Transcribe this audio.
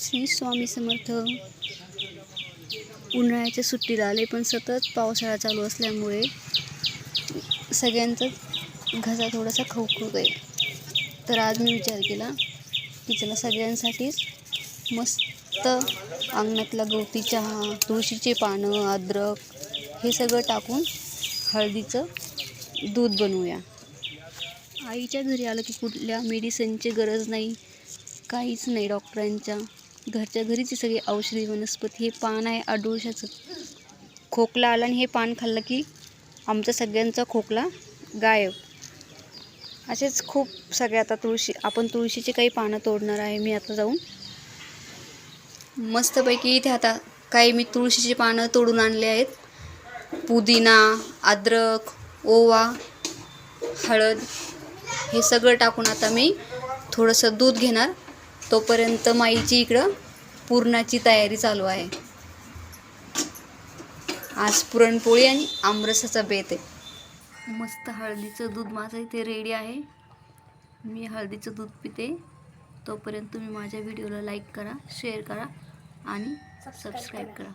श्री स्वामी समर्थ. उन्हाळ्याच्या सुट्टीला आले पण सतत पावसाळा चालू असल्यामुळे सगळ्यांचाच घसा थोडासा खवखवत आहे. तर आज मी विचार केला की चला सगळ्यांसाठीच मस्त अंगणातला गवती चहा, तुळशीचे पानं, अद्रक हे सगळं टाकून हळदीचं दूध बनवूया. आईच्या घरी आलं की कुठल्या मेडिसिनची गरज नाही, काहीच नाही. डॉक्टरांच्या घरच्या घरीच ही सगळी औषधी वनस्पती. हे पान आहे अडुळशाचं. खोकला आला आणि हे पान खाल्लं की आमचा सगळ्यांचा खोकला गायब. असेच खूप सगळे. आता आपण तुळशीचे काही पानं तोडणार आहे मी आता जाऊन. मस्तपैकी इथे आता काही मी तुळशीची पानं तोडून आणले आहेत. पुदिना, अद्रक, ओवा, हळद हे सगळं टाकून आता मी थोडंसं दूध घेणार. तोपर्यंत माईची इकडं पुरणाची तयारी चालू आहे. आज पुरणपोळी आणि आमरसाचा बेत आहे. मस्त हळदीचं दूध माझं इथे रेडी आहे. मी हळदीचं दूध पिते. तोपर्यंत तुम्ही माझ्या व्हिडिओला लाईक करा, शेअर करा आणि सबस्क्राईब करा.